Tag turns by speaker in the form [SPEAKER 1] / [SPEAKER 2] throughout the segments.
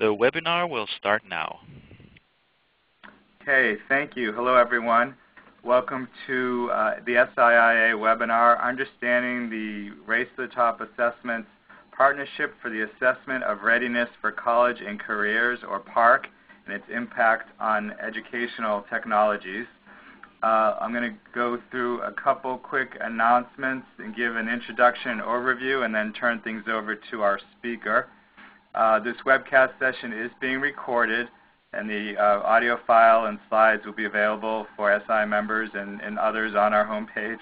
[SPEAKER 1] The webinar will start now.
[SPEAKER 2] Okay, thank you. Hello, everyone. Welcome to the SIIA webinar, Understanding the Race to the Top Assessments Partnership for the Assessment of Readiness for College and Careers, or PARCC, and its impact on educational technologies. I'm going to go through a couple quick announcements and give an introduction and overview, and then turn things over to our speaker. This webcast session is being recorded, and the audio file and slides will be available for SI members and others on our homepage.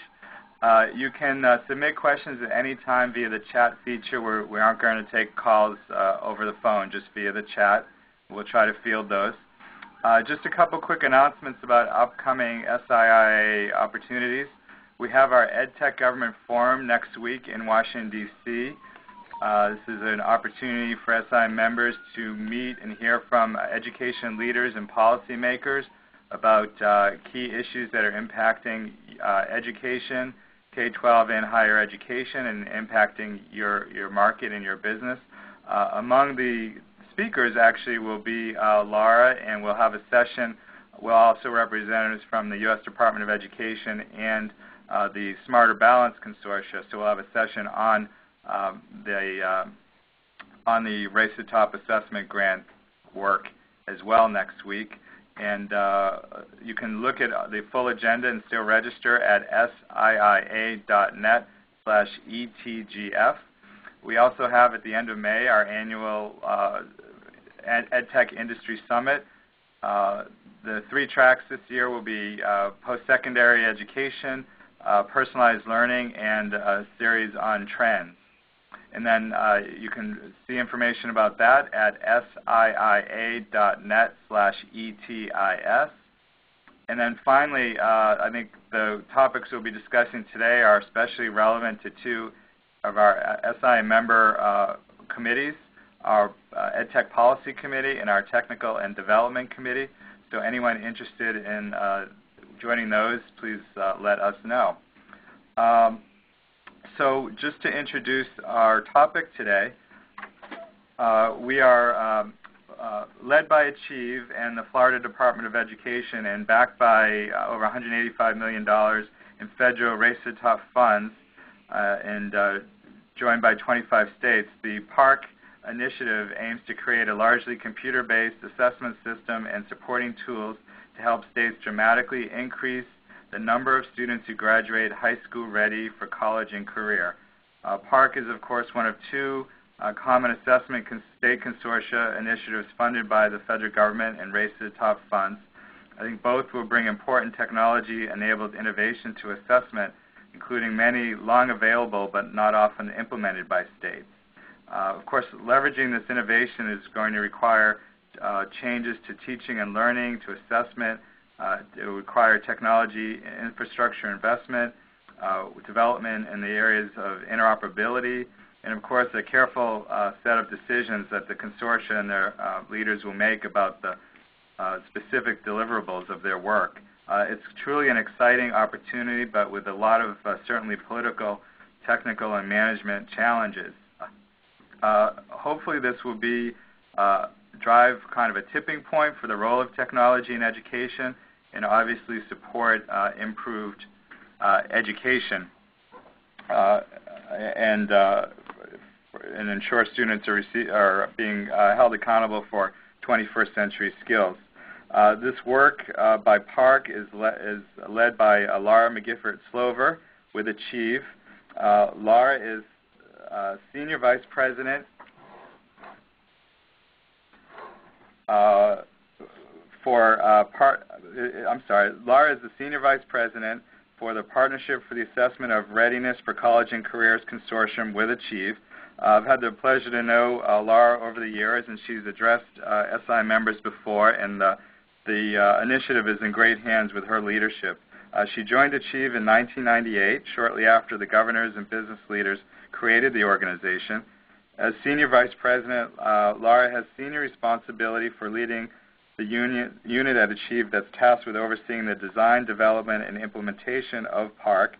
[SPEAKER 2] You can submit questions at any time via the chat feature. We aren't going to take calls over the phone, just via the chat. We'll try to field those. Just a couple quick announcements about upcoming SIIA opportunities. We have our EdTech Government Forum next week in Washington, D.C. This is an opportunity for SI members to meet and hear from education leaders and policymakers about key issues that are impacting education, K-12 and higher education, and impacting your market and your business. Among the speakers actually will be Laura, and we'll have a session. We'll also representatives from the U.S. Department of Education and the Smarter Balance Consortia. So we'll have a session on the Race to Top Assessment grant work as well next week. And you can look at the full agenda and still register at siia.net/ETGF. We also have at the end of May our annual EdTech Industry Summit. The three tracks this year will be post-secondary education, personalized learning, and a series on trends. And then you can see information about that at siia.net/ETIS. And then finally, I think the topics we'll be discussing today are especially relevant to two of our SI member committees, our EdTech Policy Committee and our Technical and Development Committee. So anyone interested in joining those, please let us know. So just to introduce our topic today, we are led by Achieve and the Florida Department of Education and backed by over $185 million in federal Race to the Top funds and joined by 25 states. The PARCC initiative aims to create a largely computer-based assessment system and supporting tools to help states dramatically increase the number of students who graduate high school ready for college and career. PARCC is, of course, one of two common assessment state consortia initiatives funded by the federal government and Race to the Top funds. I think both will bring important technology-enabled innovation to assessment, including many long available but not often implemented by states. Of course, leveraging this innovation is going to require changes to teaching and learning, to assessment. It will require technology infrastructure investment, development in the areas of interoperability, and of course a careful set of decisions that the consortia and their leaders will make about the specific deliverables of their work. It's truly an exciting opportunity, but with a lot of certainly political, technical, and management challenges. Hopefully this will be drive kind of a tipping point for the role of technology in education, and obviously support improved education and ensure students are being held accountable for 21st century skills. This work by PARCC is led by Laura McGiffert-Slover with Achieve. Laura is Senior Vice President Laura is the Senior Vice President for the Partnership for the Assessment of Readiness for College and Careers Consortium with Achieve. I've had the pleasure to know Laura over the years, and she's addressed SI members before, and the initiative is in great hands with her leadership. She joined Achieve in 1998, shortly after the governors and business leaders created the organization. As Senior Vice President, Laura has senior responsibility for leading the unit at Achieve that's tasked with overseeing the design, development, and implementation of PARCC.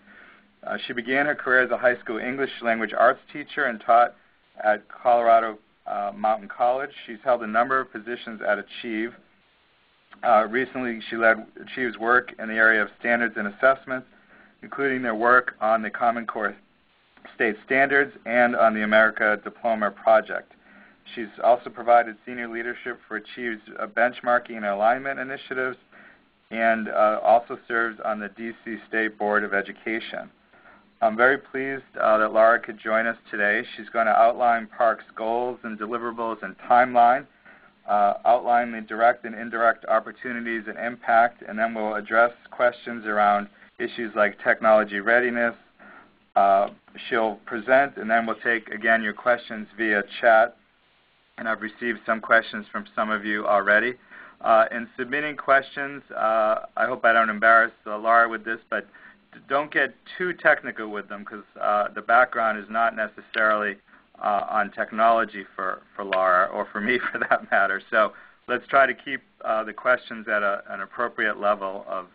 [SPEAKER 2] She began her career as a high school English language arts teacher and taught at Colorado Mountain College. She's held a number of positions at Achieve. Recently, she led Achieve's work in the area of standards and assessments, including their work on the Common Core State Standards and on the America Diploma Project. She's also provided senior leadership for Achieve's benchmarking and alignment initiatives, and also serves on the D.C. State Board of Education. I'm very pleased that Laura could join us today. She's going to outline PARCC's goals and deliverables and timeline, outline the direct and indirect opportunities and impact, and then we'll address questions around issues like technology readiness. She'll present, and then we'll take, again, your questions via chat. And I've received some questions from some of you already. In submitting questions, I hope I don't embarrass Laura with this, but don't get too technical with them, because the background is not necessarily on technology for Laura, or for me for that matter. So let's try to keep the questions at an appropriate level of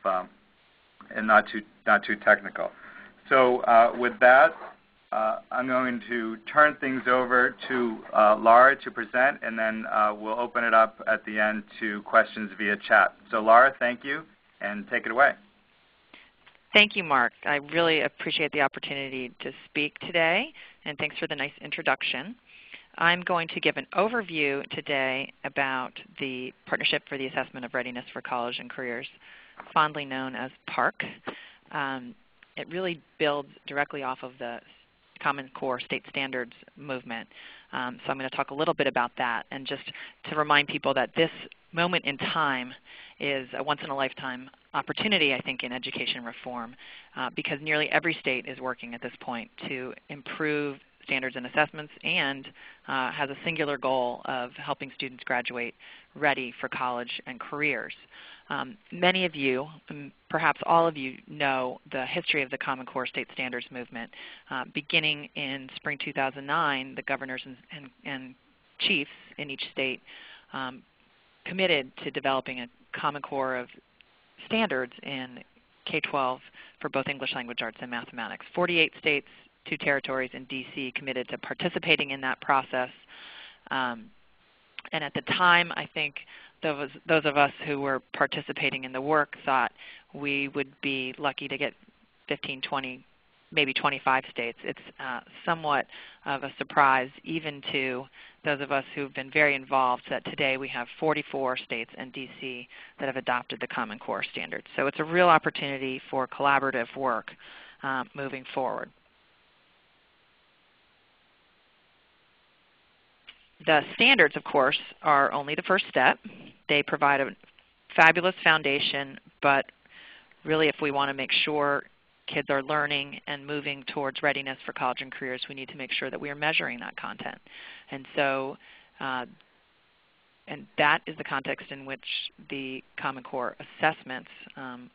[SPEAKER 2] and not too technical. So with that, I'm going to turn things over to Laura to present, and then we'll open it up at the end to questions via chat. So Laura, thank you, and take it away.
[SPEAKER 3] Thank you, Mark. I really appreciate the opportunity to speak today, and thanks for the nice introduction. I'm going to give an overview today about the Partnership for the Assessment of Readiness for College and Careers, fondly known as PARCC. It really builds directly off of the Common Core State Standards movement. So I'm going to talk a little bit about that, and just to remind people that this moment in time is a once-in-a-lifetime opportunity, I think, in education reform, because nearly every state is working at this point to improve standards and assessments, and has a singular goal of helping students graduate ready for college and careers. Many of you, perhaps all of you, know the history of the Common Core State Standards movement. Beginning in spring 2009, the governors and chiefs in each state committed to developing a Common Core of standards in K-12 for both English language arts and mathematics. 48 states, 2 territories, and D.C. committed to participating in that process. And at the time, I think those of us who were participating in the work thought we would be lucky to get 15, 20, maybe 25 states. It's somewhat of a surprise even to those of us who've been very involved that today we have 44 states and D.C. that have adopted the Common Core standards. So it's a real opportunity for collaborative work moving forward. The standards, of course, are only the first step. They provide a fabulous foundation, but really if we want to make sure kids are learning and moving towards readiness for college and careers, we need to make sure that we are measuring that content. And so and that is the context in which the Common Core assessments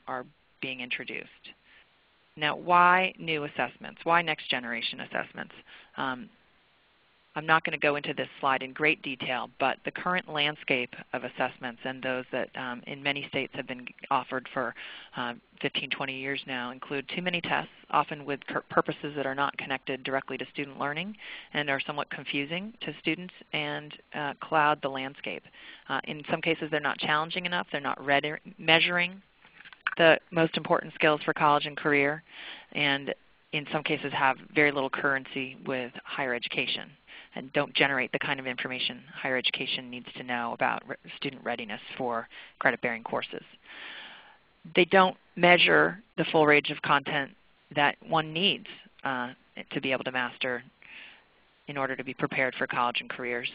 [SPEAKER 3] are being introduced. Now, why new assessments? Why next generation assessments? I'm not going to go into this slide in great detail, but the current landscape of assessments and those that in many states have been offered for 15, 20 years now include too many tests, often with purposes that are not connected directly to student learning and are somewhat confusing to students and cloud the landscape. In some cases, they're not challenging enough. They're not measuring the most important skills for college and career, and in some cases have very little currency with higher education and don't generate the kind of information higher education needs to know about student readiness for credit-bearing courses. They don't measure the full range of content that one needs to be able to master in order to be prepared for college and careers,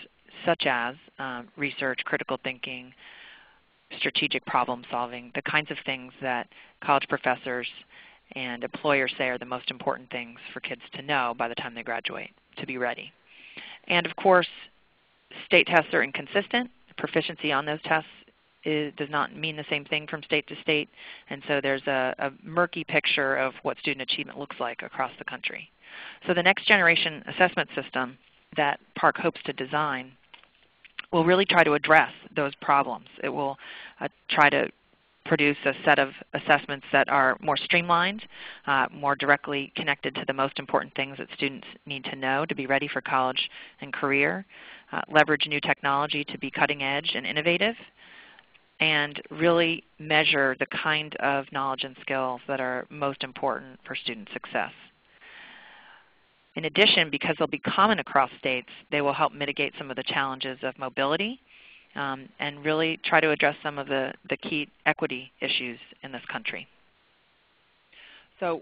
[SPEAKER 3] such as research, critical thinking, strategic problem solving, the kinds of things that college professors and employers say are the most important things for kids to know by the time they graduate to be ready. And of course, state tests are inconsistent. Proficiency on those tests does not mean the same thing from state to state, and so there's a murky picture of what student achievement looks like across the country. So the next generation assessment system that PARCC hopes to design will really try to address those problems. It will try to produce a set of assessments that are more streamlined, more directly connected to the most important things that students need to know to be ready for college and career, leverage new technology to be cutting edge and innovative, and really measure the kind of knowledge and skills that are most important for student success. In addition, because they'll be common across states, they will help mitigate some of the challenges of mobility and really try to address some of the key equity issues in this country. So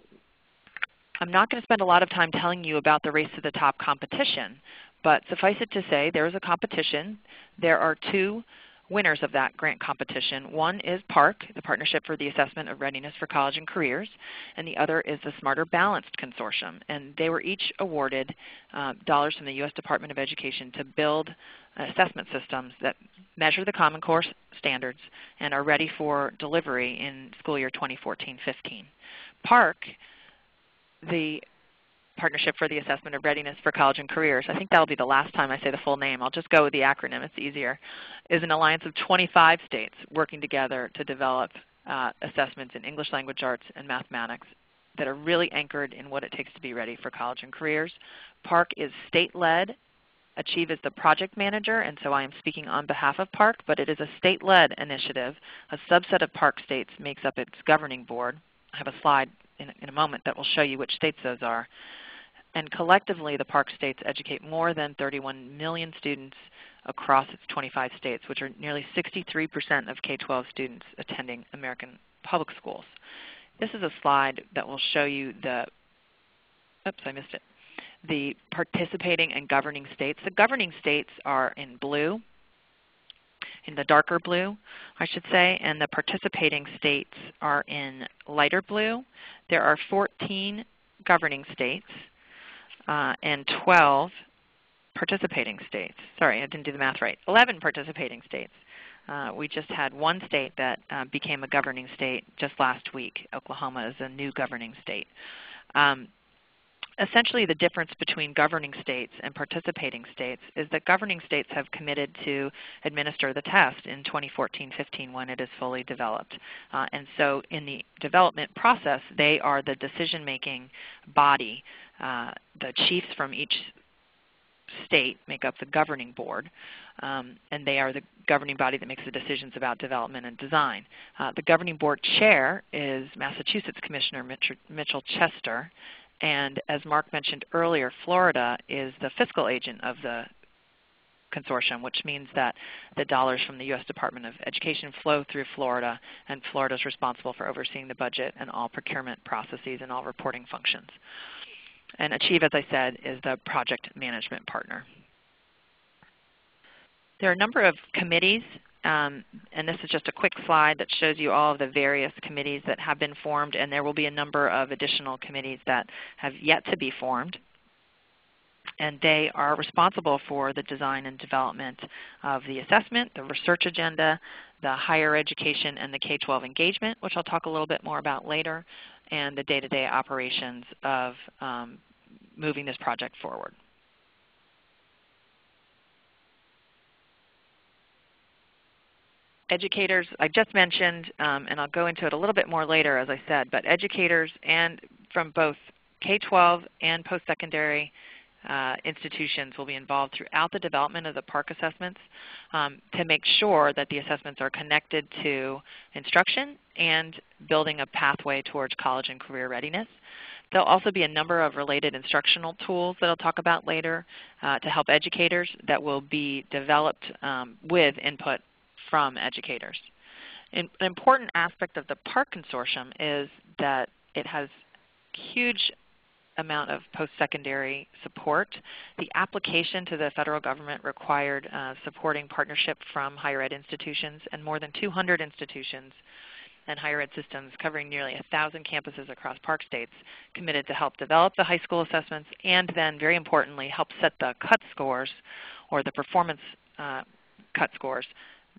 [SPEAKER 3] I'm not going to spend a lot of time telling you about the Race to the Top competition, but suffice it to say there is a competition. There are two winners of that grant competition. One is PARCC, the Partnership for the Assessment of Readiness for College and Careers, and the other is the Smarter Balanced Consortium. And they were each awarded dollars from the U.S. Department of Education to build assessment systems that measure the Common Core standards and are ready for delivery in school year 2014-15. PARCC, the Partnership for the Assessment of Readiness for College and Careers, I think that will be the last time I say the full name. I'll just go with the acronym. It's easier. Is an alliance of 25 states working together to develop assessments in English language arts and mathematics that are really anchored in what it takes to be ready for college and careers. PARCC is state-led. Achieve is the project manager, and so I am speaking on behalf of PARCC, but it is a state-led initiative. A subset of PARCC states makes up its governing board. I have a slide in a moment that will show you which states those are. And collectively, the PARCC states educate more than 31 million students across its 25 states, which are nearly 63% of K-12 students attending American public schools. This is a slide that will show you the, oops, I missed it, the participating and governing states. The governing states are in blue, in the darker blue, I should say, and the participating states are in lighter blue. There are 14 governing states and 12 participating states. Sorry, I didn't do the math right. 11 participating states. We just had one state that became a governing state just last week. Oklahoma is a new governing state. Essentially, the difference between governing states and participating states is that governing states have committed to administer the test in 2014-15 when it is fully developed. And so in the development process, they are the decision-making body. The chiefs from each state make up the governing board, and they are the governing body that makes the decisions about development and design. The governing board chair is Massachusetts Commissioner Mitchell Chester, and as Mark mentioned earlier, Florida is the fiscal agent of the consortium, which means that the dollars from the U.S. Department of Education flow through Florida, and Florida is responsible for overseeing the budget and all procurement processes and all reporting functions. And Achieve, as I said, is the project management partner. There are a number of committees, and this is just a quick slide that shows you all of the various committees that have been formed, and there will be a number of additional committees that have yet to be formed. And they are responsible for the design and development of the assessment, the research agenda, the higher education and the K-12 engagement, which I'll talk a little bit more about later, and the day-to-day operations of moving this project forward. Educators, I just mentioned, and I'll go into it a little bit more later, as I said, but educators and from both K-12 and post-secondary institutions will be involved throughout the development of the PARCC assessments to make sure that the assessments are connected to instruction and building a pathway towards college and career readiness. There'll also be a number of related instructional tools that I'll talk about later to help educators that will be developed with input from educators. An important aspect of the PARCC consortium is that it has huge amount of post-secondary support. The application to the federal government required supporting partnership from higher ed institutions, and more than 200 institutions and higher ed systems covering nearly 1,000 campuses across PARCC states committed to help develop the high school assessments and then, very importantly, help set the cut scores or the performance cut scores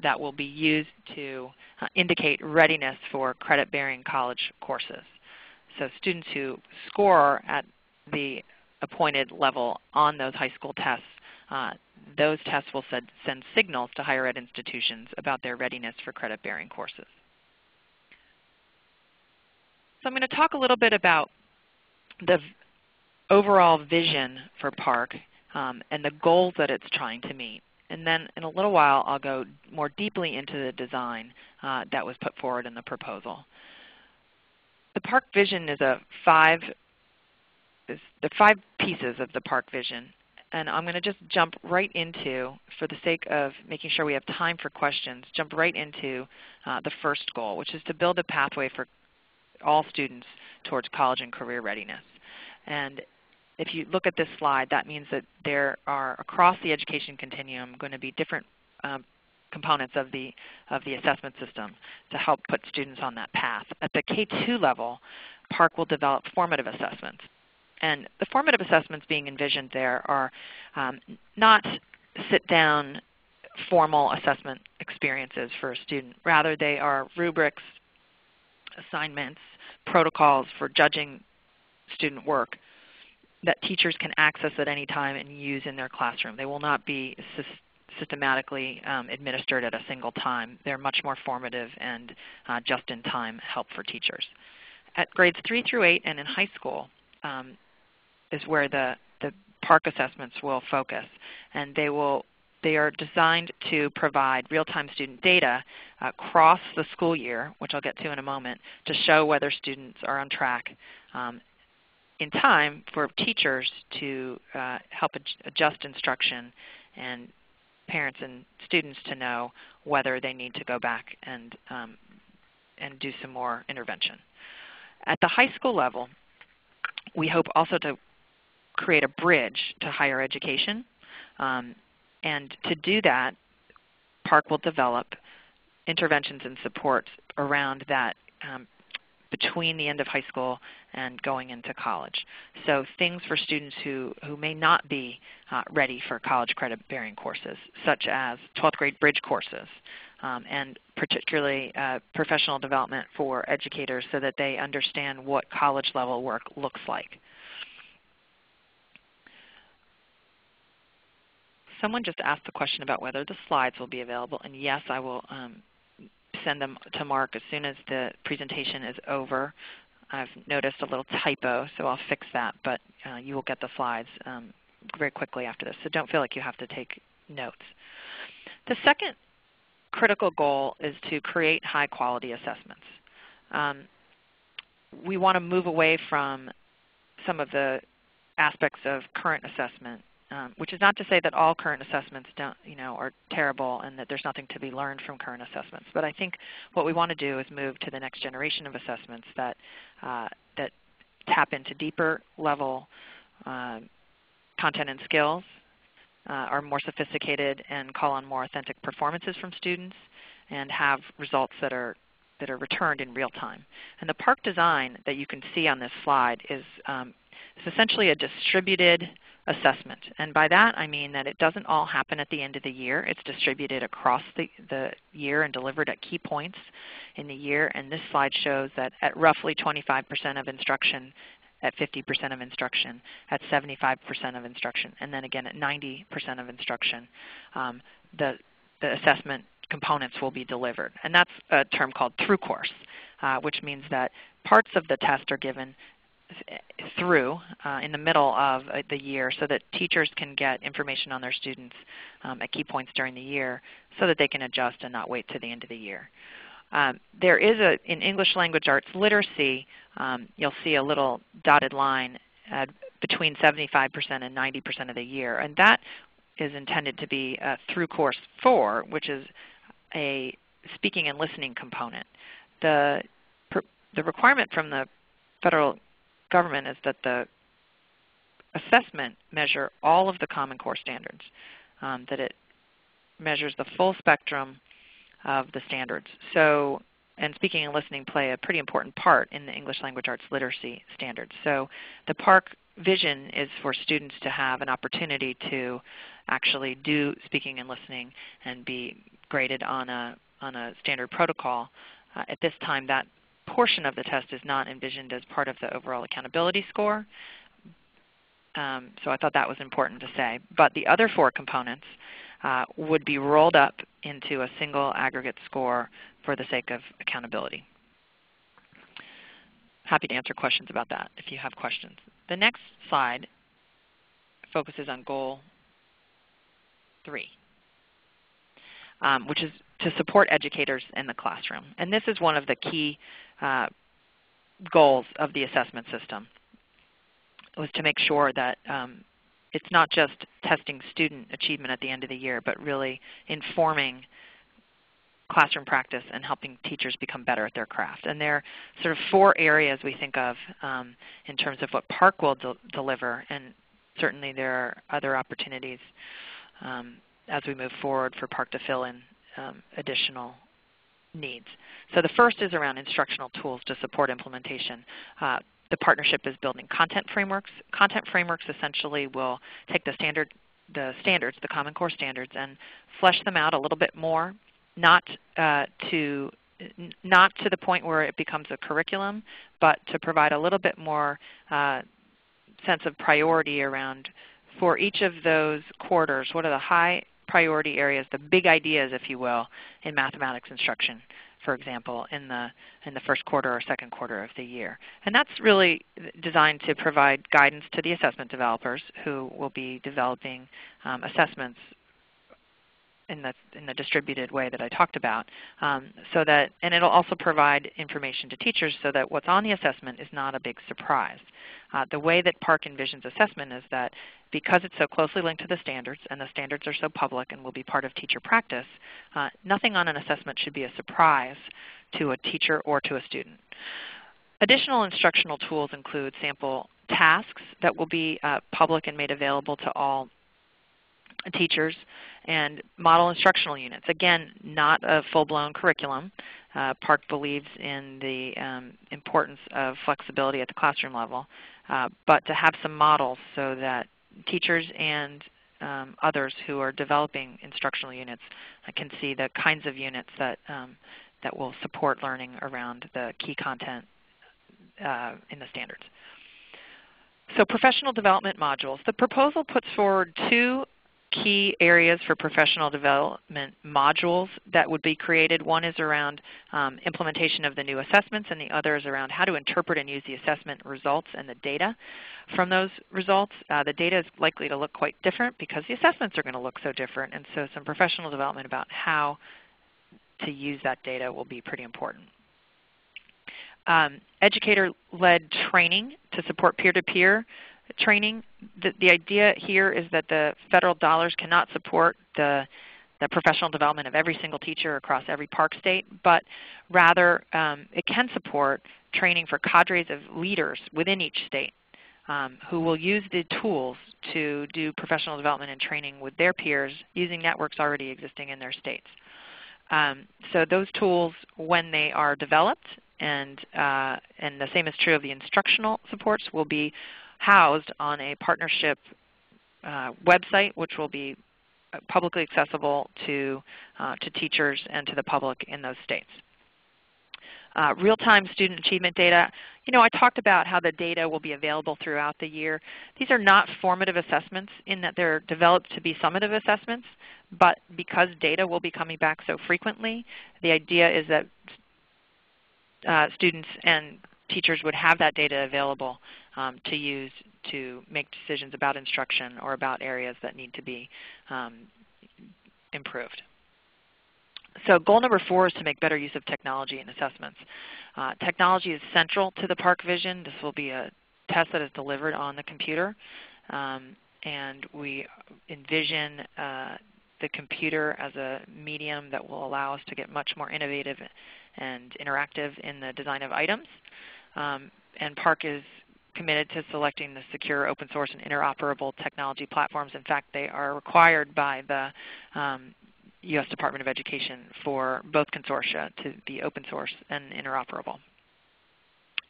[SPEAKER 3] that will be used to indicate readiness for credit-bearing college courses. So students who score at the appointed level on those high school tests, those tests will send signals to higher ed institutions about their readiness for credit-bearing courses. So I'm going to talk a little bit about the overall vision for PARCC and the goals that it's trying to meet. And then in a little while, I'll go more deeply into the design that was put forward in the proposal. The PARCC vision is the 5 pieces of the PARCC vision. And I'm going to just jump right into, for the sake of making sure we have time for questions, jump right into the first goal, which is to build a pathway for all students towards college and career readiness. And if you look at this slide, that means that there are, across the education continuum, going to be different components of the assessment system to help put students on that path. At the K-2 level, PARCC will develop formative assessments. And the formative assessments being envisioned there are not sit-down formal assessment experiences for a student. Rather, they are rubrics, assignments, protocols for judging student work that teachers can access at any time and use in their classroom. They will not be systematically administered at a single time. They're much more formative and just-in-time help for teachers. At grades 3 through 8 and in high school is where the PARCC assessments will focus. And they are designed to provide real-time student data across the school year, which I'll get to in a moment, to show whether students are on track in time for teachers to help adjust instruction and parents and students to know whether they need to go back and do some more intervention. At the high school level, we hope also to create a bridge to higher education. And to do that, PARCC will develop interventions and supports around that between the end of high school and going into college. So things for students who may not be ready for college credit-bearing courses, such as 12th grade bridge courses, and particularly professional development for educators so that they understand what college-level work looks like. Someone just asked the question about whether the slides will be available, and yes, I will send them to Mark as soon as the presentation is over. I've noticed a little typo, so I'll fix that, but you will get the slides very quickly after this, so don't feel like you have to take notes. The second critical goal is to create high-quality assessments. We want to move away from some of the aspects of current assessment, which is not to say that all current assessments are terrible and that there's nothing to be learned from current assessments. But I think what we want to do is move to the next generation of assessments that tap into deeper level content and skills, are more sophisticated, and call on more authentic performances from students, and have results that are returned in real time. And the PARCC design that you can see on this slide is essentially a distributed assessment. And by that I mean that it doesn't all happen at the end of the year. It's distributed across the year and delivered at key points in the year. And this slide shows that at roughly 25% of instruction, at 50% of instruction, at 75% of instruction, and then again at 90% of instruction, the assessment components will be delivered. And that's a term called through course, which means that parts of the test are given through in the middle of the year so that teachers can get information on their students at key points during the year so that they can adjust and not wait to the end of the year. There is in English language arts literacy, you'll see a little dotted line between 75% and 90% of the year, and that is intended to be through course 4, which is a speaking and listening component. The requirement from the federal government is that the assessment measure all of the Common Core standards, that it measures the full spectrum of the standards. So, and speaking and listening play a pretty important part in the English language arts literacy standards. So the PARCC vision is for students to have an opportunity to actually do speaking and listening and be graded on a standard protocol. At this time, that portion of the test is not envisioned as part of the overall accountability score. So I thought that was important to say. But the other 4 components would be rolled up into a single aggregate score for the sake of accountability. happy to answer questions about that if you have questions. The next slide focuses on Goal 3, which is to support educators in the classroom. And this is one of the key goals of the assessment system, was to make sure that it's not just testing student achievement at the end of the year, but really informing classroom practice and helping teachers become better at their craft. And there are sort of 4 areas we think of in terms of what PARCC will deliver, and certainly there are other opportunities as we move forward for PARCC to fill in additional needs. So the first is around instructional tools to support implementation. The partnership is building content frameworks. Content frameworks essentially will take the standards, the Common Core standards, and flesh them out a little bit more, not to the point where it becomes a curriculum, but to provide a little bit more sense of priority around, for each of those quarters, what are the high priority areas, the big ideas, if you will, in mathematics instruction, for example, in the first quarter or second quarter of the year. And that's really designed to provide guidance to the assessment developers who will be developing assessments in the distributed way that I talked about, and it'll also provide information to teachers so that what's on the assessment is not a big surprise. The way that PARCC envisions assessment is that because it's so closely linked to the standards, and the standards are so public and will be part of teacher practice, nothing on an assessment should be a surprise to a teacher or to a student. Additional instructional tools include sample tasks that will be public and made available to all teachers, and model instructional units. Again, not a full-blown curriculum. PARCC believes in the importance of flexibility at the classroom level, but to have some models so that teachers and others who are developing instructional units can see the kinds of units that will support learning around the key content in the standards. So professional development modules. The proposal puts forward 2 key areas for professional development modules that would be created. One is around implementation of the new assessments, and the other is around how to interpret and use the assessment results and the data from those results. The data is likely to look quite different because the assessments are going to look so different, and so some professional development about how to use that data will be pretty important. Educator-led training to support peer-to-peer training. The idea here is that the federal dollars cannot support the professional development of every single teacher across every PARCC state, but rather it can support training for cadres of leaders within each state who will use the tools to do professional development and training with their peers using networks already existing in their states. So those tools, when they are developed, and the same is true of the instructional supports, will be housed on a partnership website, which will be publicly accessible to teachers and to the public in those states. Real-time student achievement data. I talked about how the data will be available throughout the year. These are not formative assessments in that they're developed to be summative assessments, but because data will be coming back so frequently, the idea is that students and teachers would have that data available to use to make decisions about instruction or about areas that need to be improved. So goal number 4 is to make better use of technology in assessments. Technology is central to the PARCC vision. This will be a test that is delivered on the computer, and we envision the computer as a medium that will allow us to get much more innovative and interactive in the design of items. And PARCC is committed to selecting the secure, open source, and interoperable technology platforms. In fact, they are required by the U.S. Department of Education for both consortia to be open source and interoperable.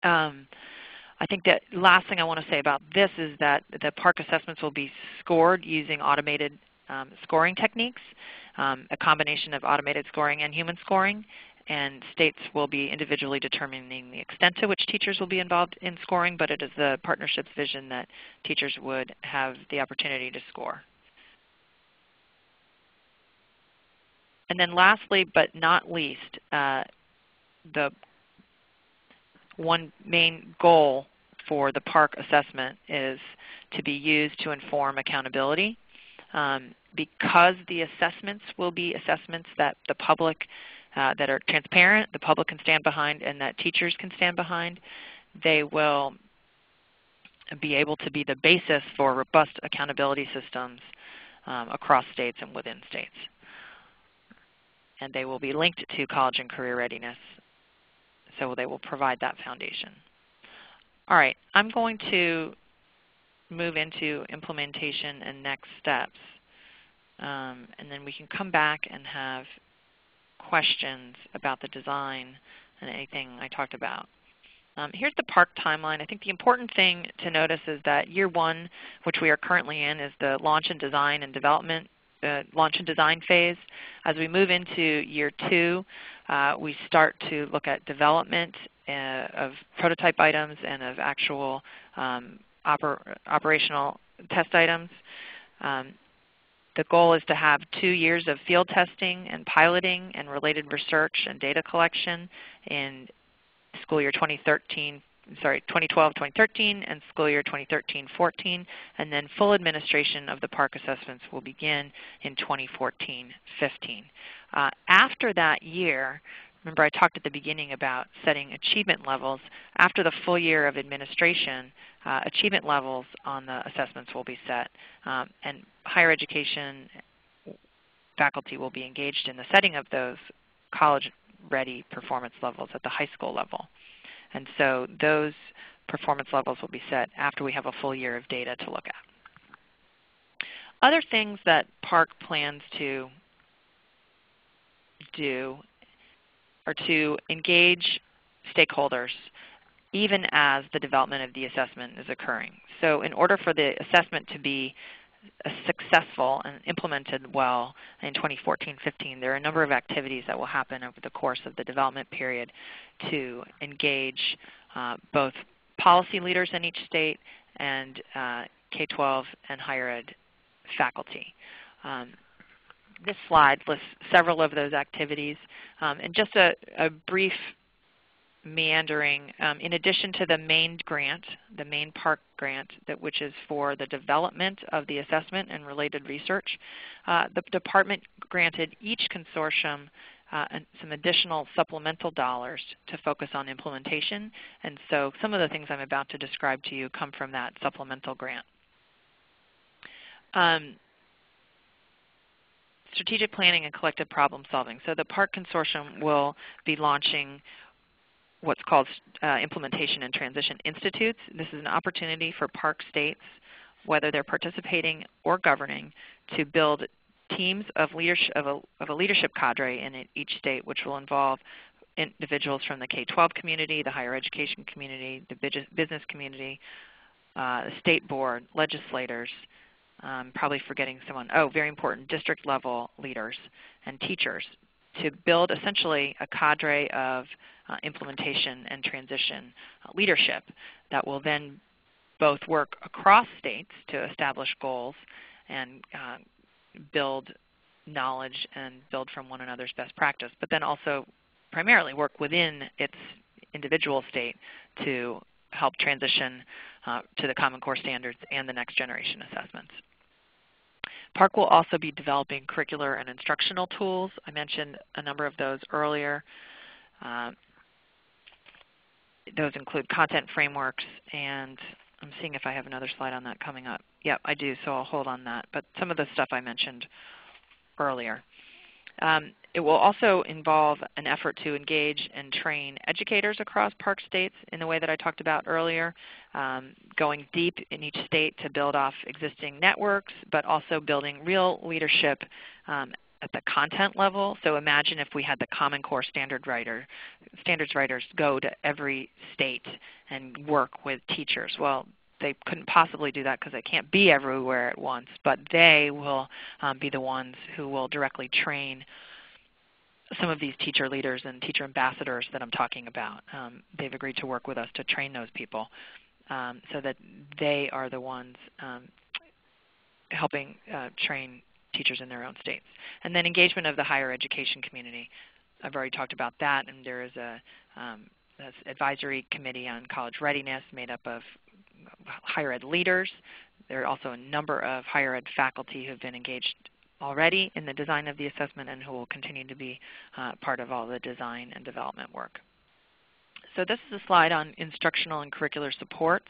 [SPEAKER 3] I think that last thing I want to say about this is that the PARCC assessments will be scored using automated scoring techniques, a combination of automated scoring and human scoring, and states will be individually determining the extent to which teachers will be involved in scoring, but it is the partnership's vision that teachers would have the opportunity to score. And then lastly, but not least, the one main goal for the PARCC assessment is to be used to inform accountability. Because the assessments will be assessments that the public, that are transparent, the public can stand behind, and that teachers can stand behind, they will be able to be the basis for robust accountability systems across states and within states. And they will be linked to college and career readiness, so they will provide that foundation. All right, I'm going to move into implementation and next steps. And then we can come back and have questions about the design and anything I talked about. Here's the PARCC timeline. I think the important thing to notice is that year one, which we are currently in, is the launch and design and development, launch and design phase. As we move into year two, we start to look at development of prototype items and of actual operational test items. The goal is to have 2 years of field testing and piloting and related research and data collection in school year 2012-2013 and school year 2013-14, and then full administration of the PARCC assessments will begin in 2014-15. After that year, remember I talked at the beginning about setting achievement levels. After the full year of administration, achievement levels on the assessments will be set, and higher education faculty will be engaged in the setting of those college-ready performance levels at the high school level. And so those performance levels will be set after we have a full year of data to look at. Other things that PARCC plans to do are to engage stakeholders even as the development of the assessment is occurring. So in order for the assessment to be successful and implemented well in 2014-15, there are a number of activities that will happen over the course of the development period to engage both policy leaders in each state and K-12 and higher ed faculty. This slide lists several of those activities. And just a brief meandering, in addition to the main grant, the main PARCC grant, which is for the development of the assessment and related research, the department granted each consortium some additional supplemental dollars to focus on implementation. And so some of the things I'm about to describe to you come from that supplemental grant. Strategic planning and collective problem solving. So the PARCC consortium will be launching what's called Implementation and Transition Institutes. This is an opportunity for PARCC states, whether they're participating or governing, to build teams of leadership of a leadership cadre in each state, which will involve individuals from the K-12 community, the higher education community, the business community, the state board, legislators, probably forgetting someone. Oh, very important, district level leaders and teachers, to build essentially a cadre of implementation and transition leadership that will then both work across states to establish goals and build knowledge and build from one another's best practice, but then also primarily work within its individual state to help transition to the Common Core standards and the next generation assessments. PARCC will also be developing curricular and instructional tools. I mentioned a number of those earlier. Those include content frameworks, and I'm seeing if I have another slide on that coming up. Yep, I do, so I'll hold on that. But some of the stuff I mentioned earlier. It will also involve an effort to engage and train educators across PARCC states in the way that I talked about earlier, going deep in each state to build off existing networks, but also building real leadership at the content level. So imagine if we had the Common Core standards writers go to every state and work with teachers. Well, they couldn't possibly do that because they can't be everywhere at once, but they will be the ones who will directly train some of these teacher leaders and teacher ambassadors that I'm talking about. They've agreed to work with us to train those people so that they are the ones helping train teachers in their own states. And then engagement of the higher education community. I've already talked about that, and there is a this advisory committee on college readiness made up of higher ed leaders. There are also a number of higher ed faculty who have been engaged already in the design of the assessment and who will continue to be part of all the design and development work. So this is a slide on instructional and curricular supports.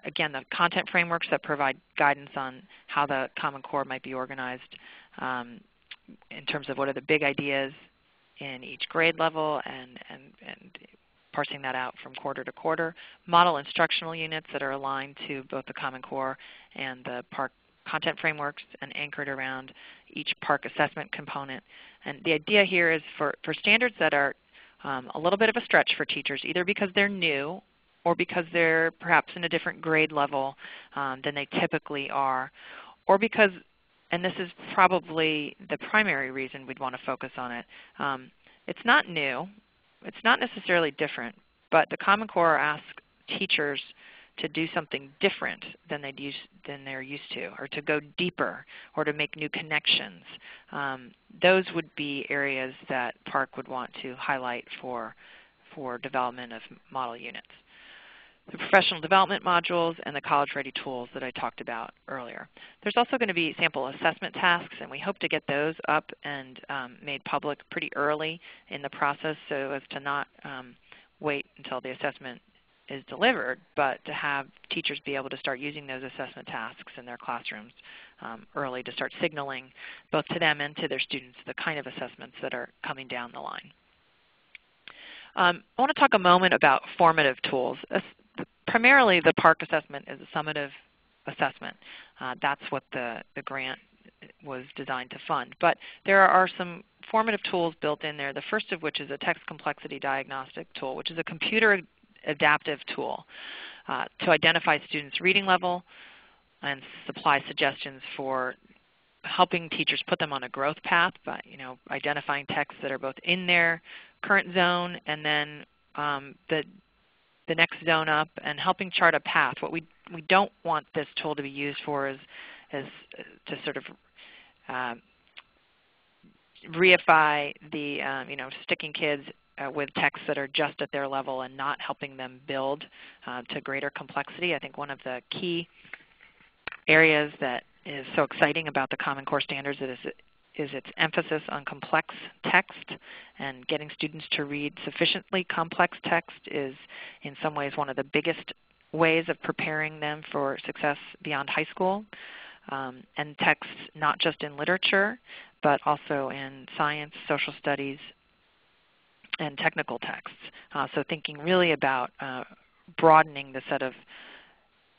[SPEAKER 3] Again, the content frameworks that provide guidance on how the Common Core might be organized in terms of what are the big ideas in each grade level and parsing that out from quarter to quarter. Model instructional units that are aligned to both the Common Core and the PARCC content frameworks and anchored around each PARCC assessment component. And the idea here is for standards that are a little bit of a stretch for teachers, either because they're new or because they're perhaps in a different grade level than they typically are, or because, and this is probably the primary reason we'd want to focus on it, it's not new, it's not necessarily different, but the Common Core asks teachers to do something different than they're used to, or to go deeper, or to make new connections. Those would be areas that PARCC would want to highlight for development of model units. The professional development modules and the college-ready tools that I talked about earlier. There's also going to be sample assessment tasks, and we hope to get those up and made public pretty early in the process so as to not wait until the assessment is delivered, but to have teachers be able to start using those assessment tasks in their classrooms early to start signaling both to them and to their students the kind of assessments that are coming down the line. I want to talk a moment about formative tools. Primarily, the PARCC assessment is a summative assessment. That's what the grant was designed to fund. But there are some formative tools built in there, the first of which is a text complexity diagnostic tool, which is a computer adaptive tool to identify students' reading level and supply suggestions for helping teachers put them on a growth path by identifying texts that are both in their current zone and then the next zone up, and helping chart a path. What we don't want this tool to be used for is to sort of reify the sticking kids with texts that are just at their level and not helping them build to greater complexity. I think one of the key areas that is so exciting about the Common Core standards is its emphasis on complex text, and getting students to read sufficiently complex text is in some ways one of the biggest ways of preparing them for success beyond high school. And texts not just in literature, but also in science, social studies, and technical texts. So thinking really about broadening the set of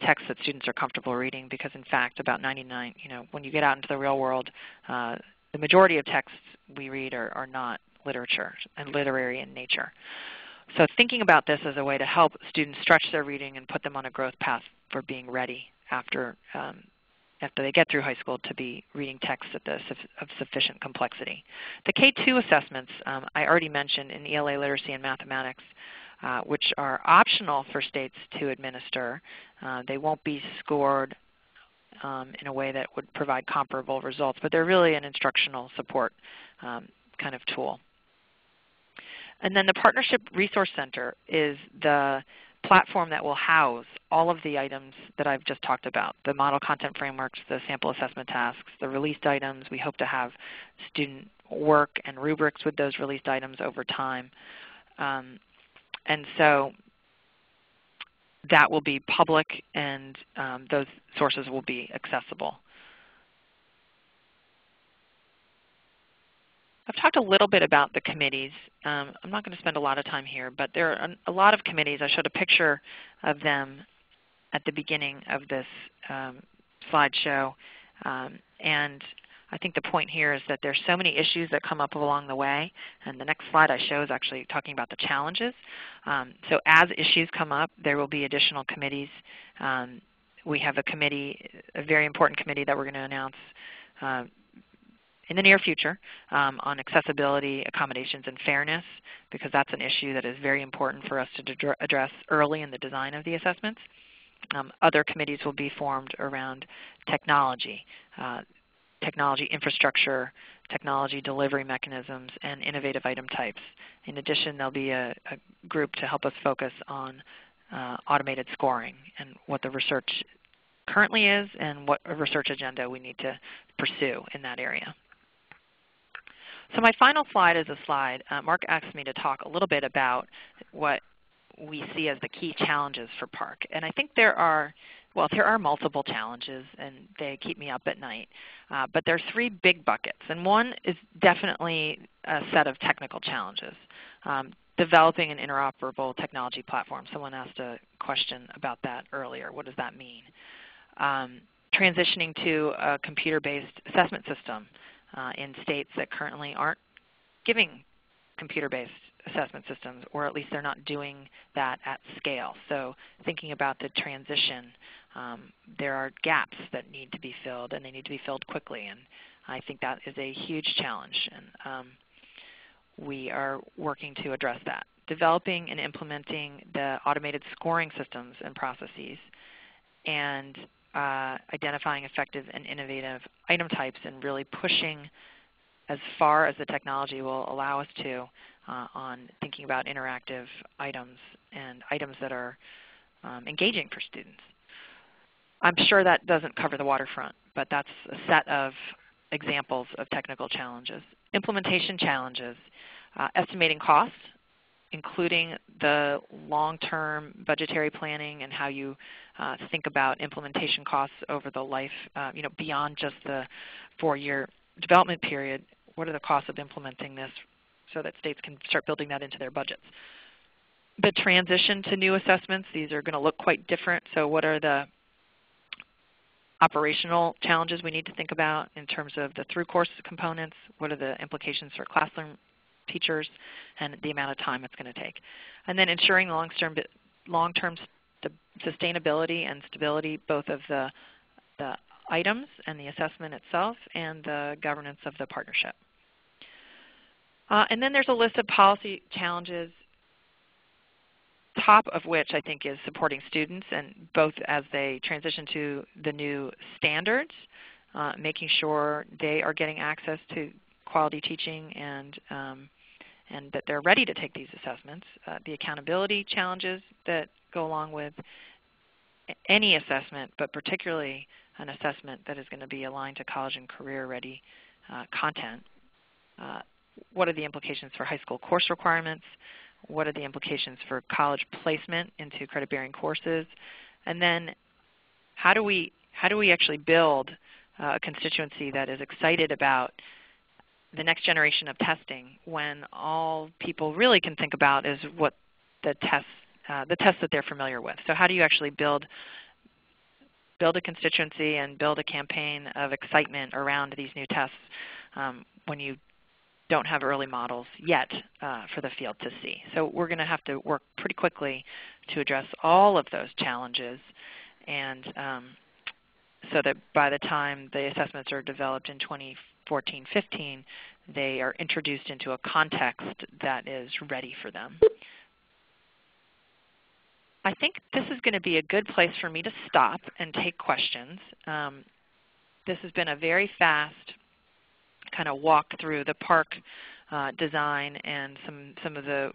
[SPEAKER 3] texts that students are comfortable reading, because in fact about 99, when you get out into the real world, the majority of texts we read are not literature and literary in nature. So thinking about this as a way to help students stretch their reading and put them on a growth path for being ready after they get through high school to be reading texts of sufficient complexity. The K-2 assessments I already mentioned in ELA literacy and mathematics, which are optional for states to administer. They won't be scored in a way that would provide comparable results, but they're really an instructional support kind of tool. And then the Partnership Resource Center is the platform that will house all of the items that I've just talked about, the model content frameworks, the sample assessment tasks, the released items. We hope to have student work and rubrics with those released items over time. And so that will be public, and those sources will be accessible. I've talked a little bit about the committees. I'm not going to spend a lot of time here, but there are a lot of committees. I showed a picture of them at the beginning of this slideshow. And I think the point here is that there's so many issues that come up along the way, and the next slide I show is actually talking about the challenges. So as issues come up, there will be additional committees. We have a committee, a very important committee that we're going to announce in the near future on accessibility, accommodations, and fairness, because that's an issue that is very important for us to address early in the design of the assessments. Other committees will be formed around technology, technology infrastructure, technology delivery mechanisms, and innovative item types. In addition, there'll be a group to help us focus on automated scoring and what the research currently is and what a research agenda we need to pursue in that area. So my final slide is a slide. Mark asked me to talk a little bit about what we see as the key challenges for PARCC. And I think there are multiple challenges, and they keep me up at night. But there are 3 big buckets. And one is definitely a set of technical challenges. Developing an interoperable technology platform. Someone asked a question about that earlier. What does that mean? Transitioning to a computer-based assessment system in states that currently aren't giving computer-based assessment systems, or at least they're not doing that at scale. So thinking about the transition, there are gaps that need to be filled, and they need to be filled quickly. And I think that is a huge challenge, and we are working to address that. Developing and implementing the automated scoring systems and processes, and identifying effective and innovative item types, and really pushing as far as the technology will allow us to on thinking about interactive items and items that are engaging for students. I'm sure that doesn't cover the waterfront, but that's a set of examples of technical challenges. Implementation challenges, estimating costs, including the long-term budgetary planning and how you think about implementation costs over the life, beyond just the 4-year development period. What are the costs of implementing this so that states can start building that into their budgets? The transition to new assessments, these are going to look quite different. So what are the operational challenges we need to think about in terms of the through-course components? What are the implications for classroom teachers and the amount of time it's going to take? And then ensuring the long-term sustainability and stability both of the items and the assessment itself and the governance of the partnership. And then there's a list of policy challenges, top of which I think is supporting students, and both as they transition to the new standards, making sure they are getting access to quality teaching and that they're ready to take these assessments. The accountability challenges that go along with any assessment, but particularly an assessment that is going to be aligned to college and career-ready content. What are the implications for high school course requirements? What are the implications for college placement into credit-bearing courses? And then how do we actually build a constituency that is excited about the next generation of testing when all people really can think about is what the tests that they're familiar with? So how do you actually build a constituency and build a campaign of excitement around these new tests when you don't have early models yet for the field to see? So we're going to have to work pretty quickly to address all of those challenges, and so that by the time the assessments are developed in 2014-15, they are introduced into a context that is ready for them. I think this is going to be a good place for me to stop and take questions. This has been a very fast kind of walk through the PARCC design and some of the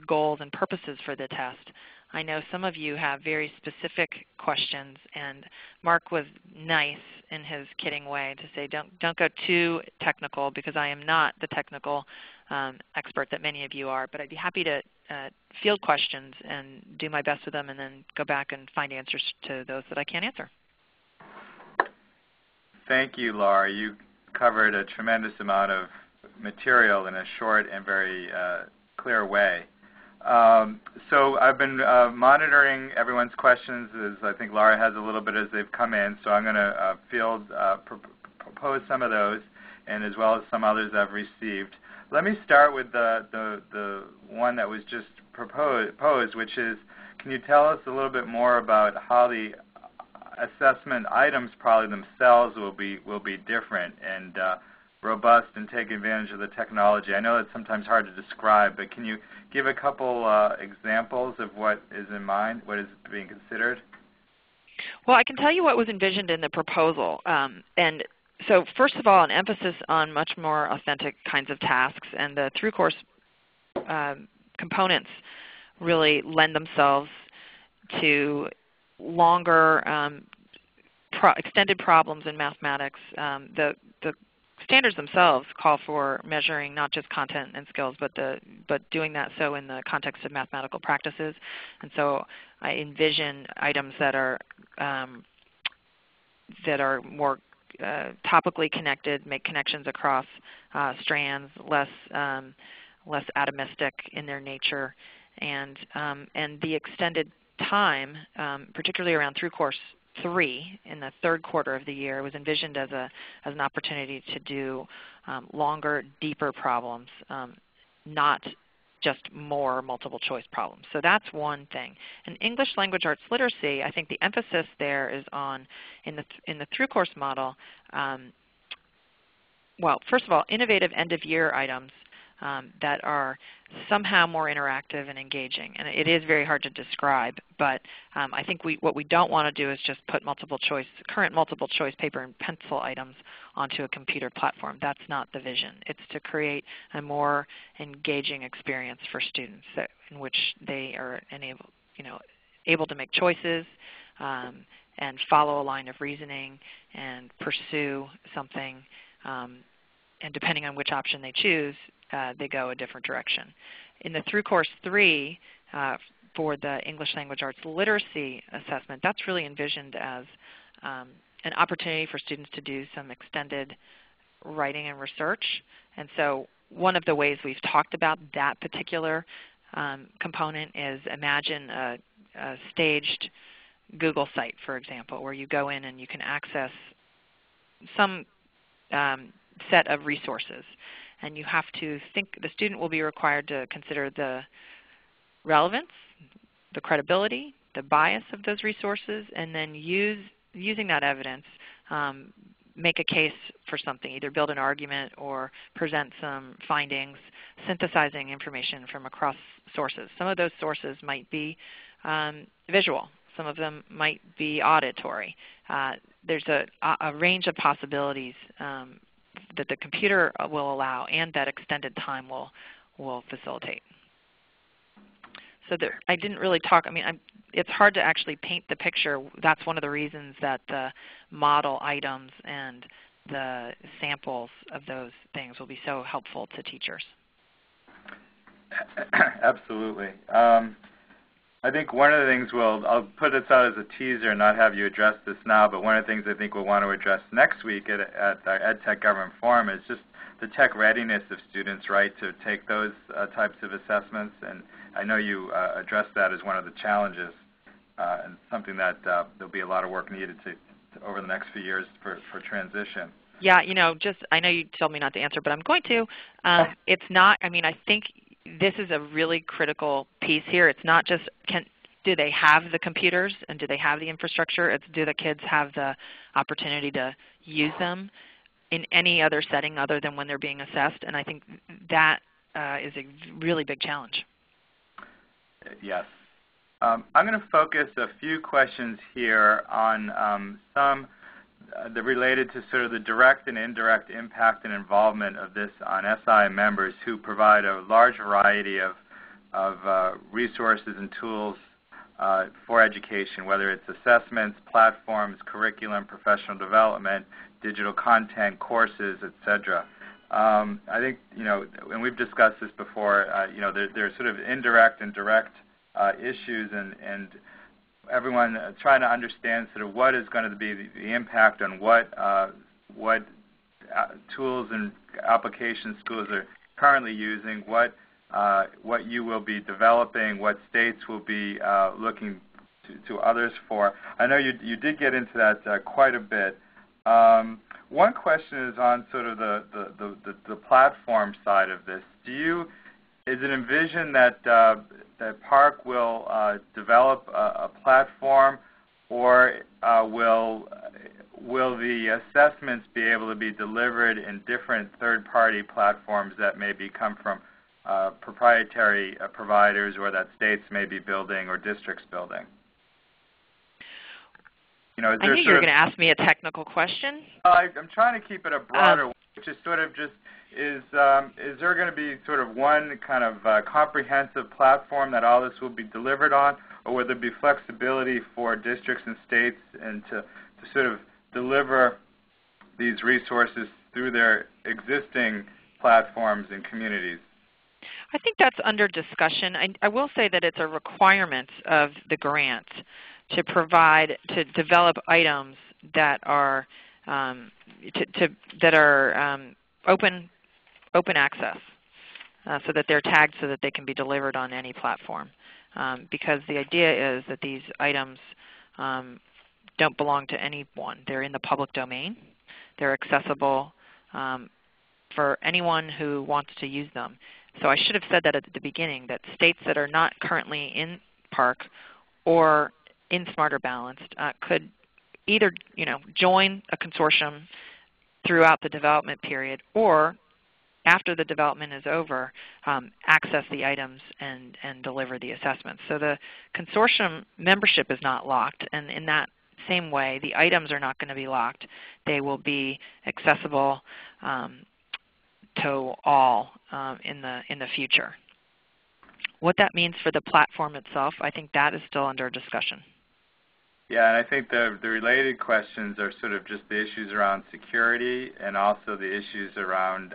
[SPEAKER 3] goals and purposes for the test. I know some of you have very specific questions, and Mark was nice in his kidding way to say don't go too technical, because I am not the technical expert that many of you are, but I'd be happy to field questions and do my best with them and then go back and find answers to those that I can't answer.
[SPEAKER 2] Thank you, Laura. You covered a tremendous amount of material in a short and very clear way. So I've been monitoring everyone's questions, as I think Laura has a little bit as they've come in, so I'm going to propose some of those, and as well as some others I've received. Let me start with the one that was just proposed, which is, can you tell us a little bit more about how the assessment items probably themselves will be different and robust and take advantage of the technology? I know it's sometimes hard to describe, but can you give a couple examples of what is in mind, what is being considered?
[SPEAKER 3] Well, I can tell you what was envisioned in the proposal, and So first of all, an emphasis on much more authentic kinds of tasks, and the through-course components really lend themselves to longer, extended problems in mathematics. The standards themselves call for measuring not just content and skills, but doing that so in the context of mathematical practices. And so I envision items that are more topically connected, make connections across strands, less atomistic in their nature, and the extended time, particularly around through course 3 in the third quarter of the year, was envisioned as an opportunity to do longer, deeper problems, not just more multiple choice problems. So that's one thing. In English language arts literacy, I think the emphasis there is on, in the through course model, well, first of all, innovative end of year items that are somehow more interactive and engaging. And it is very hard to describe, but I think what we don't want to do is just put current multiple choice paper and pencil items onto a computer platform. That's not the vision. It's to create a more engaging experience for students in which they are able to make choices and follow a line of reasoning and pursue something, and depending on which option they choose, they go a different direction. In the through course 3 for the English language arts literacy assessment, that's really envisioned as an opportunity for students to do some extended writing and research. And so one of the ways we've talked about that particular component is imagine a staged Google site, for example, where you go in and you can access some set of resources. And you have to think, the student will be required to consider the relevance, the credibility, the bias of those resources, and then using that evidence, make a case for something, either build an argument or present some findings, synthesizing information from across sources. Some of those sources might be visual. Some of them might be auditory. There's a range of possibilities that the computer will allow and that extended time will facilitate. So I didn't really talk, it's hard to actually paint the picture. That's one of the reasons that the model items and the samples of those things will be so helpful to teachers.
[SPEAKER 2] Absolutely. I think one of the things I'll put this out as a teaser and not have you address this now, but one of the things I think we'll want to address next week at our EdTech Government Forum is just the tech readiness of students, right, to take those types of assessments. And I know you addressed that as one of the challenges and something that there'll be a lot of work needed to over the next few years for transition.
[SPEAKER 3] Yeah, I know you told me not to answer, but I'm going to. It's not, I think this is a really critical piece here. It's not just do they have the computers and do they have the infrastructure? It's do the kids have the opportunity to use them in any other setting other than when they're being assessed? And I think that is a really big challenge.
[SPEAKER 2] Yes. I'm going to focus a few questions here on some that related to sort of the direct and indirect impact and involvement of this on SI members who provide a large variety of resources and tools for education, whether it's assessments, platforms, curriculum, professional development, digital content, courses, etc. I think, and we've discussed this before, there's sort of indirect and direct issues, and everyone trying to understand sort of what is going to be the impact on what tools and application schools are currently using, what you will be developing, what states will be looking to others for. I know you did get into that quite a bit. One question is on sort of the platform side of this. Is it envisioned that PARCC will develop a platform, or will the assessments be able to be delivered in different third-party platforms that maybe come from proprietary providers or that states may be building or districts building? Is
[SPEAKER 3] I
[SPEAKER 2] there
[SPEAKER 3] knew you were going to ask me a technical question.
[SPEAKER 2] I'm trying to keep it a broader one, which is sort of just, is there going to be sort of one kind of comprehensive platform that all this will be delivered on, or will there be flexibility for districts and states and to sort of deliver these resources through their existing platforms and communities?
[SPEAKER 3] I think that's under discussion. I will say that it's a requirement of the grant to develop items that are open access, so that they're tagged so that they can be delivered on any platform. Because the idea is that these items don't belong to anyone. They're in the public domain. They're accessible for anyone who wants to use them. So I should have said that at the beginning, that states that are not currently in PARCC or in Smarter Balanced could either join a consortium throughout the development period, or after the development is over, access the items and deliver the assessments. So the consortium membership is not locked, and in that same way, the items are not going to be locked. They will be accessible to all in the future. What that means for the platform itself, I think that is still under discussion.
[SPEAKER 2] Yeah, and I think the related questions are sort of just the issues around security, and also the issues around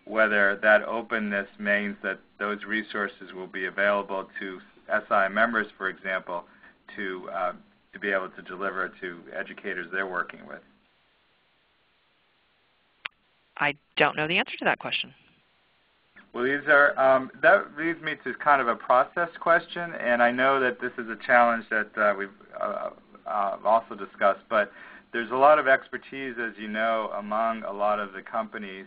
[SPEAKER 2] whether that openness means that those resources will be available to SI members, for example, to be able to deliver to educators they're working with.
[SPEAKER 3] I don't know the answer to that question.
[SPEAKER 2] Well, these are that leads me to kind of a process question, and I know that this is a challenge that we've also discussed, but there's a lot of expertise, as you know, among a lot of the companies,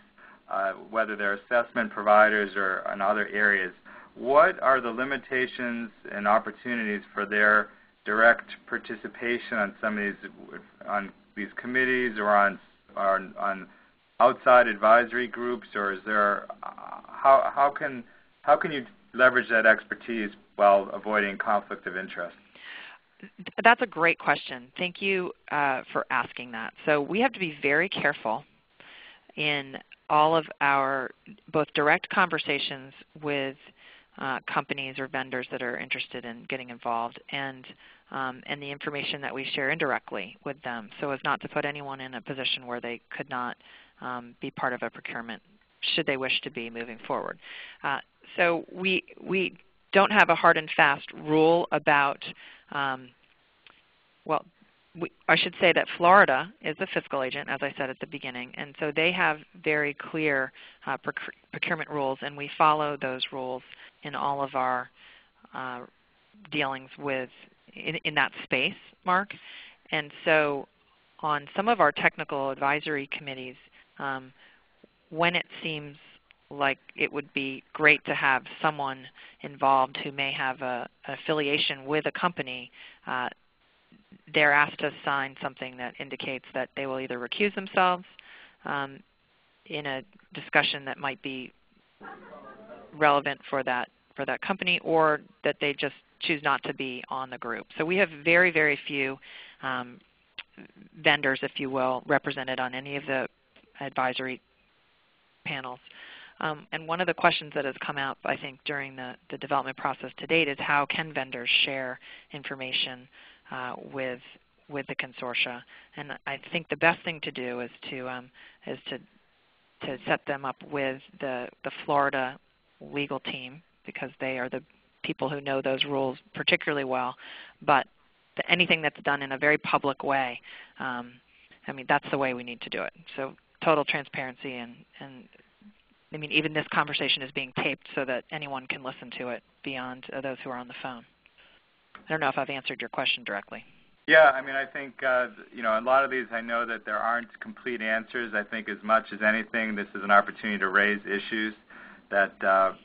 [SPEAKER 2] whether they're assessment providers or in other areas. What are the limitations and opportunities for their direct participation on some of these committees, or on outside advisory groups, or is there how can you leverage that expertise while avoiding conflict of interest?
[SPEAKER 3] That's a great question. Thank you for asking that. So we have to be very careful in all of our both direct conversations with companies or vendors that are interested in getting involved, and the information that we share indirectly with them, so as not to put anyone in a position where they could not be part of a procurement should they wish to be moving forward. So we don't have a hard and fast rule about, I should say that Florida is the fiscal agent, as I said at the beginning, and so they have very clear procurement rules, and we follow those rules in all of our dealings with in that space, Mark. And so on some of our technical advisory committees, when it seems like it would be great to have someone involved who may have an affiliation with a company, they're asked to sign something that indicates that they will either recuse themselves in a discussion that might be relevant for that company, or that they just choose not to be on the group. So we have very, very few vendors, if you will, represented on any of the advisory panels. And one of the questions that has come out, I think, during the development process to date is how can vendors share information with the consortia. And I think the best thing to do is to set them up with the Florida legal team, because they are the people who know those rules particularly well. But anything that's done in a very public way, I mean, that's the way we need to do it. So total transparency, and I mean, even this conversation is being taped so that anyone can listen to it beyond those who are on the phone. I don't know if I've answered your question directly.
[SPEAKER 2] Yeah, I mean, I think, a lot of ththese, I know that there aren't complete answers. I think as much as anything, this is an opportunity to raise issues that, to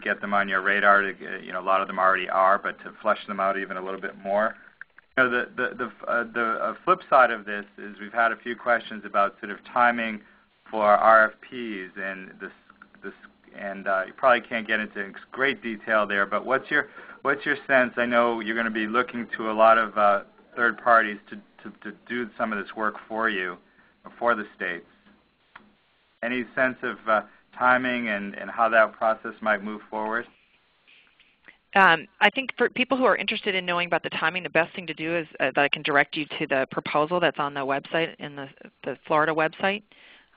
[SPEAKER 2] get them on your radar. A lot of them already are, but to flesh them out even a little bit more. The flip side of this is we've had a few questions about sort of timing for RFPs, and you probably can't get into great detail there, but what's your sense? I know you're going to be looking to a lot of third parties to do some of this work for you, or for the states. Any sense of timing and how that process might move forward?
[SPEAKER 3] I think for people who are interested in knowing about the timing, the best thing to do is that I can direct you to the proposal that's on the website, in the Florida website,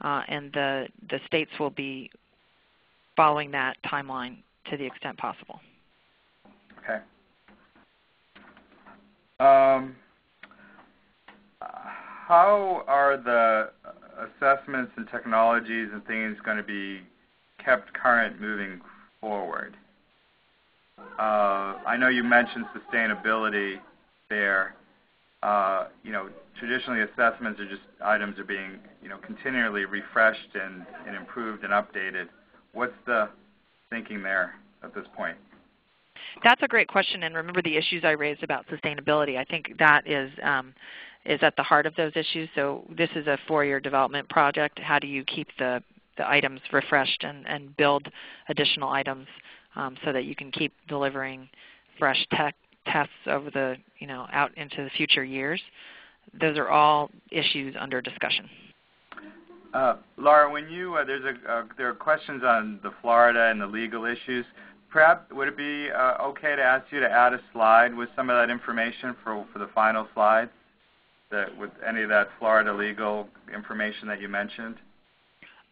[SPEAKER 3] and the states will be following that timeline to the extent possible.
[SPEAKER 2] Okay. How are the assessments and technologies and things going to be kept current moving forward? I know you mentioned sustainability there. Traditionally assessments are just items are being, continually refreshed and improved and updated. What's the thinking there at this point?
[SPEAKER 3] That's a great question, and remember the issues I raised about sustainability. I think that is at the heart of those issues. So this is a 4-year development project. How do you keep the items refreshed and build additional items so that you can keep delivering fresh tests over the, out into the future years? Those are all issues under discussion.
[SPEAKER 2] Laura, when you there are questions on the Florida and the legal issues. Perhaps would it be okay to ask you to add a slide with some of that information for the final slides, with any of that Florida legal information that you mentioned?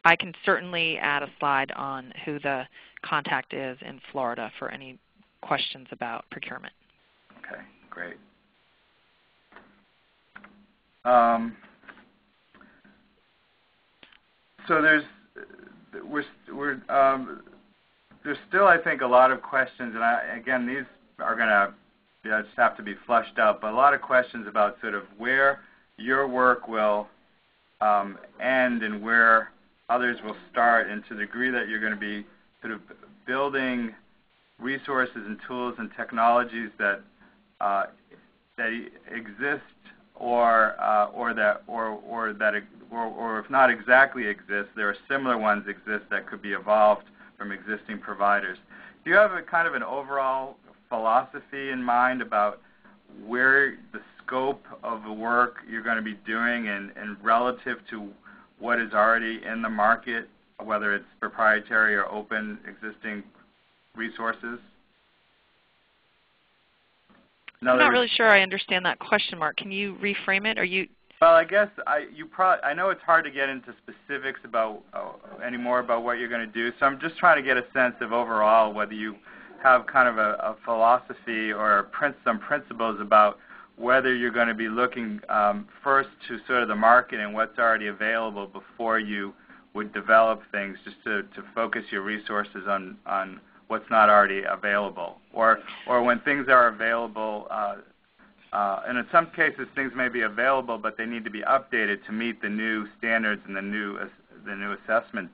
[SPEAKER 3] I can certainly add a slide on who the contact is in Florida for any questions about procurement.
[SPEAKER 2] Okay, great. So there's still, I think, a lot of questions, and again, these are going to just have to be flushed out, but a lot of questions about sort of where your work will end and where others will start, and to the degree that you're going to be sort of building resources and tools and technologies that exist, or if not exactly exist, there are similar ones exist that could be evolved from existing providers. Do you have a kind of an overall philosophy in mind about where the scope of the work you're going to be doing and relative to what is already in the market, whether it's proprietary or open existing resources?
[SPEAKER 3] I'm not really sure I understand that question, Mark. Can you reframe it?
[SPEAKER 2] Well, I guess I know it's hard to get into specifics about any more about what you're going to do, so I'm just trying to get a sense of overall whether you have kind of a philosophy or some principles about whether you're going to be looking first to sort of the market and what's already available before you would develop things, just to focus your resources on what's not already available, or when things are available. And in some cases, things may be available, but they need to be updated to meet the new standards and the new assessment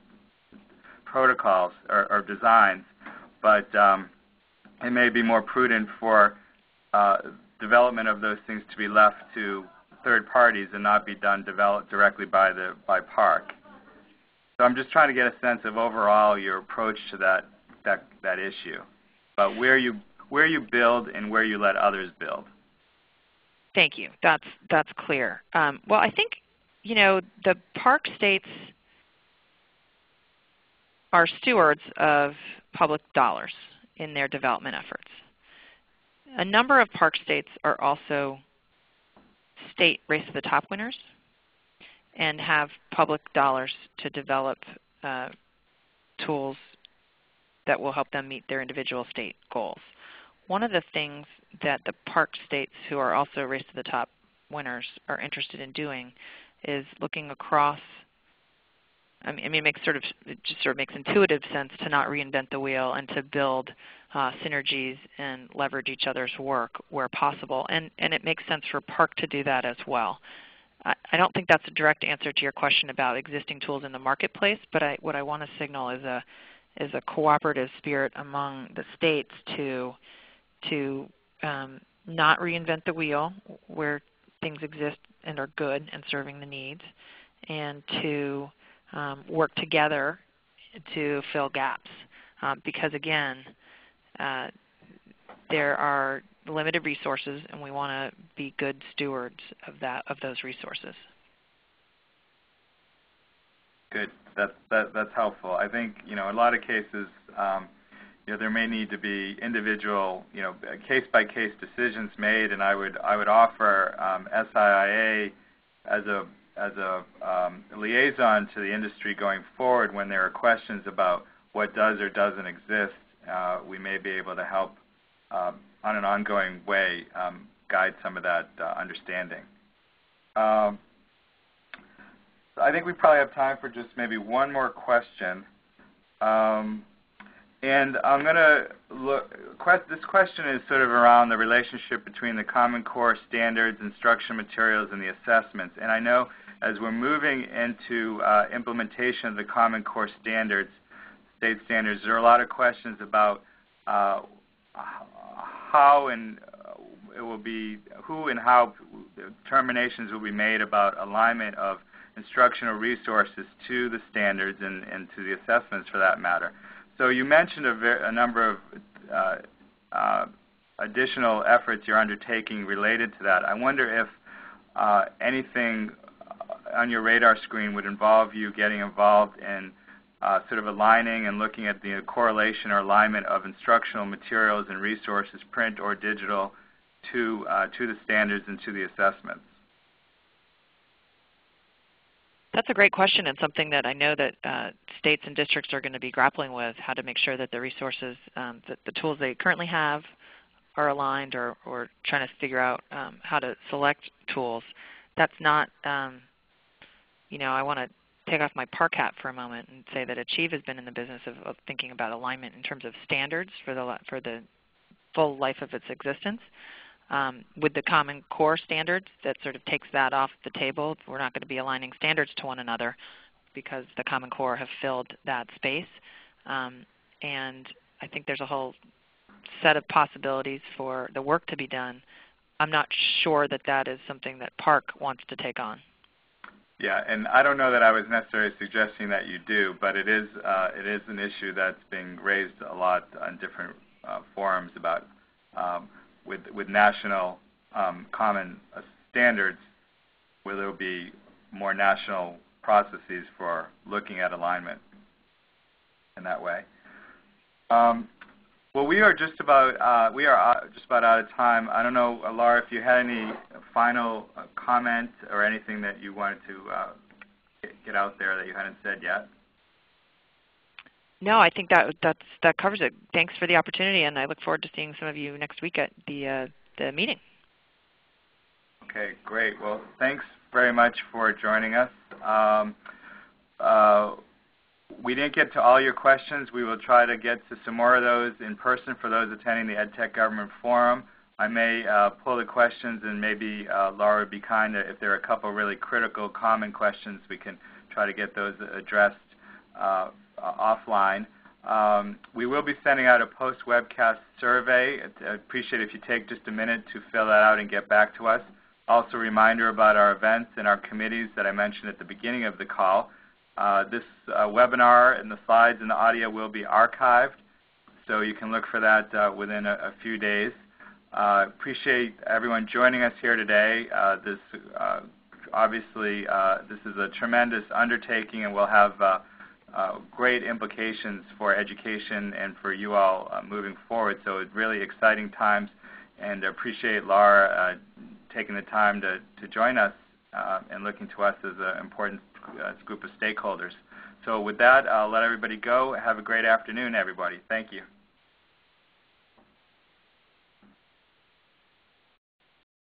[SPEAKER 2] protocols or designs. But it may be more prudent for development of those things to be left to third parties and not be developed directly by PARCC. So I'm just trying to get a sense of overall your approach to that issue, but where you build and where you let others build.
[SPEAKER 3] Thank you. That's clear. Well, I think the PARCC states are stewards of public dollars in their development efforts. A number of PARCC states are also state Race to the Top winners and have public dollars to develop tools that will help them meet their individual state goals. One of the things that the PARCC states who are also Race to the Top winners are interested in doing is looking across. I mean, it just sort of makes intuitive sense to not reinvent the wheel and to build synergies and leverage each other's work where possible. And it makes sense for PARCC to do that as well. I don't think that's a direct answer to your question about existing tools in the marketplace, but what I want to signal is a cooperative spirit among the states to not reinvent the wheel where things exist and are good and serving the needs, and to work together to fill gaps. Because again, there are limited resources, and we want to be good stewards of those resources.
[SPEAKER 2] Good. That's helpful. I think in a lot of cases, there may need to be individual, case-by-case decisions made, and I would offer SIIA as a liaison to the industry going forward. When there are questions about what does or doesn't exist, we may be able to help on an ongoing way guide some of that understanding. I think we probably have time for just maybe one more question. And I'm going to look, this question is sort of around the relationship between the Common Core standards, instruction materials, and the assessments. And I know as we're moving into implementation of the Common Core standards, state standards, there are a lot of questions about how and it will be, who and how determinations will be made about alignment of instructional resources to the standards and to the assessments for that matter. So you mentioned a number of additional efforts you're undertaking related to that. I wonder if anything on your radar screen would involve you getting involved in sort of aligning and looking at the correlation or alignment of instructional materials and resources, print or digital, to the standards and to the assessments.
[SPEAKER 3] That's a great question, and something that I know that states and districts are going to be grappling with, how to make sure that the resources, that the tools they currently have are aligned, or trying to figure out how to select tools. That's not, I want to take off my PARCC hat for a moment and say that Achieve has been in the business of thinking about alignment in terms of standards for the full life of its existence. With the Common Core standards, that sort of takes that off the table. We're not going to be aligning standards to one another because the Common Core have filled that space. And I think there's a whole set of possibilities for the work to be done. I'm not sure that that is something that PARCC wants to take on.
[SPEAKER 2] Yeah, and I don't know that I was necessarily suggesting that you do, but it is an issue that's being raised a lot on different forums about with national common standards, where there will be more national processes for looking at alignment in that way. Well, we are just about out of time. I don't know, Laura, if you had any final comment or anything that you wanted to get out there that you hadn't said yet.
[SPEAKER 3] No, I think that covers it. Thanks for the opportunity, and I look forward to seeing some of you next week at the meeting.
[SPEAKER 2] Okay, great. Well, thanks very much for joining us. We didn't get to all your questions. We will try to get to some more of those in person for those attending the EdTech Government Forum. I may pull the questions, and maybe Laura would be kind if there are a couple really critical, common questions, we can try to get those addressed offline. We will be sending out a post-webcast survey. I'd appreciate it if you take just a minute to fill that out and get back to us. Also, a reminder about our events and our committees that I mentioned at the beginning of the call. This webinar and the slides and the audio will be archived, so you can look for that within a few days. Appreciate everyone joining us here today. Obviously, this is a tremendous undertaking, and will have great implications for education and for you all moving forward. So it's really exciting times, and I appreciate Laura taking the time to join us and looking to us as an important group of stakeholders. So with that, I'll let everybody go. Have a great afternoon, everybody. Thank you.